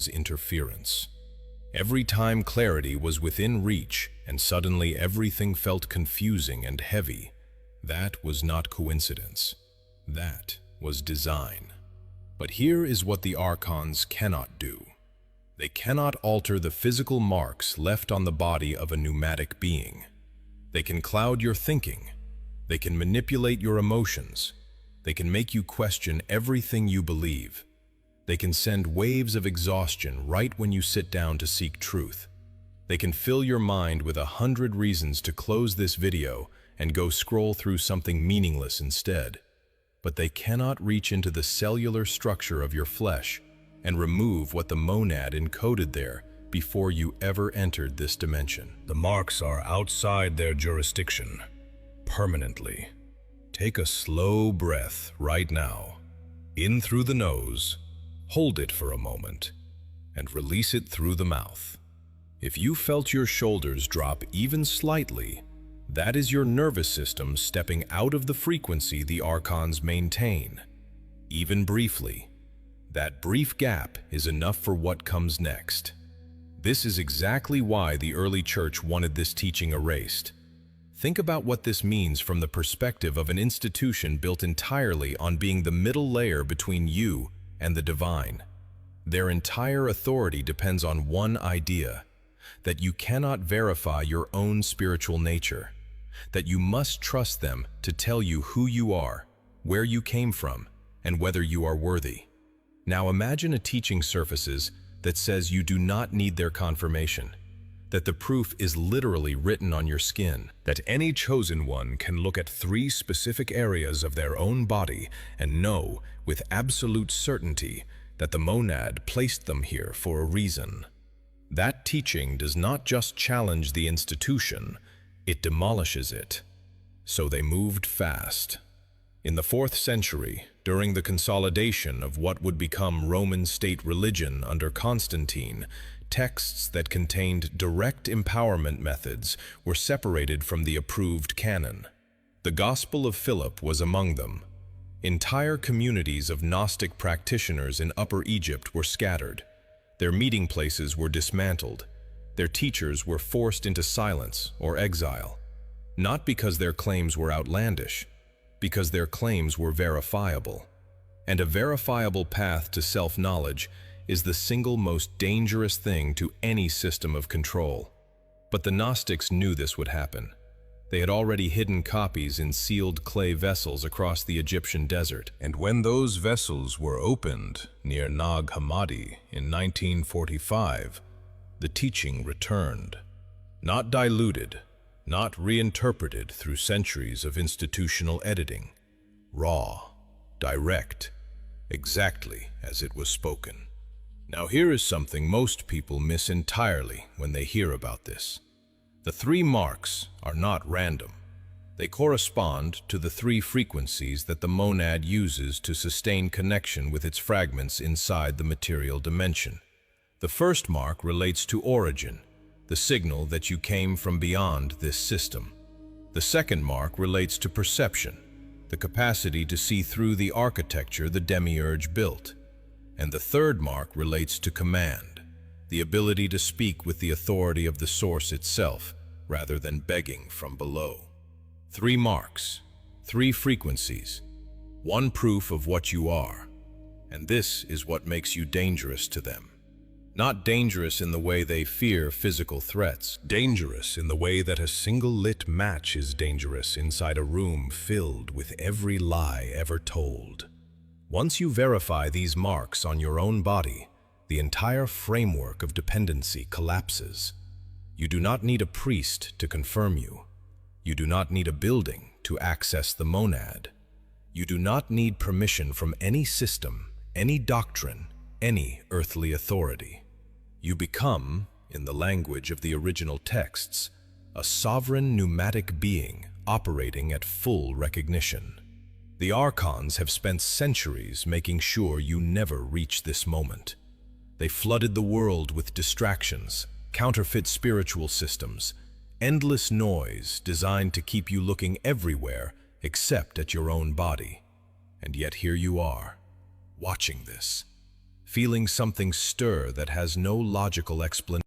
interference. Every time clarity was within reach and suddenly everything felt confusing and heavy, that was not coincidence. That was design. But here is what the archons cannot do. They cannot alter the physical marks left on the body of a pneumatic being. They can cloud your thinking. They can manipulate your emotions. They can make you question everything you believe. They can send waves of exhaustion right when you sit down to seek truth. They can fill your mind with 100 reasons to close this video and go scroll through something meaningless instead. But they cannot reach into the cellular structure of your flesh and remove what the monad encoded there before you ever entered this dimension. The marks are outside their jurisdiction, permanently. Take a slow breath right now, in through the nose. Hold it for a moment, and release it through the mouth. If you felt your shoulders drop even slightly, that is your nervous system stepping out of the frequency the archons maintain. Even briefly, that brief gap is enough for what comes next. This is exactly why the early church wanted this teaching erased. Think about what this means from the perspective of an institution built entirely on being the middle layer between you and the divine. Their entire authority depends on one idea: that you cannot verify your own spiritual nature, that you must trust them to tell you who you are, where you came from, and whether you are worthy. Now imagine a teaching surfaces that says you do not need their confirmation, that the proof is literally written on your skin, that any chosen one can look at 3 specific areas of their own body and know with absolute certainty that the monad placed them here for a reason. That teaching does not just challenge the institution, it demolishes it. So they moved fast. In the 4th century, during the consolidation of what would become Roman state religion under Constantine, texts that contained direct empowerment methods were separated from the approved canon. The Gospel of Philip was among them. Entire communities of Gnostic practitioners in Upper Egypt were scattered. Their meeting places were dismantled. Their teachers were forced into silence or exile, not because their claims were outlandish, because their claims were verifiable. And a verifiable path to self-knowledge is the single most dangerous thing to any system of control. But the Gnostics knew this would happen. They had already hidden copies in sealed clay vessels across the Egyptian desert. And when those vessels were opened near Nag Hammadi in 1945, the teaching returned. Not diluted, not reinterpreted through centuries of institutional editing. Raw, direct, exactly as it was spoken. Now here is something most people miss entirely when they hear about this. The 3 marks are not random. They correspond to the 3 frequencies that the monad uses to sustain connection with its fragments inside the material dimension. The first mark relates to origin, the signal that you came from beyond this system. The second mark relates to perception, the capacity to see through the architecture the demiurge built. And the third mark relates to command, the ability to speak with the authority of the source itself, rather than begging from below. 3 marks, 3 frequencies, 1 proof of what you are. And this is what makes you dangerous to them. Not dangerous in the way they fear physical threats. Dangerous in the way that a single lit match is dangerous inside a room filled with every lie ever told. Once you verify these marks on your own body, the entire framework of dependency collapses. You do not need a priest to confirm you. You do not need a building to access the monad. You do not need permission from any system, any doctrine, any earthly authority. You become, in the language of the original texts, a sovereign pneumatic being operating at full recognition. The archons have spent centuries making sure you never reach this moment. They flooded the world with distractions, counterfeit spiritual systems, endless noise designed to keep you looking everywhere except at your own body. And yet here you are, watching this, feeling something stir that has no logical explanation.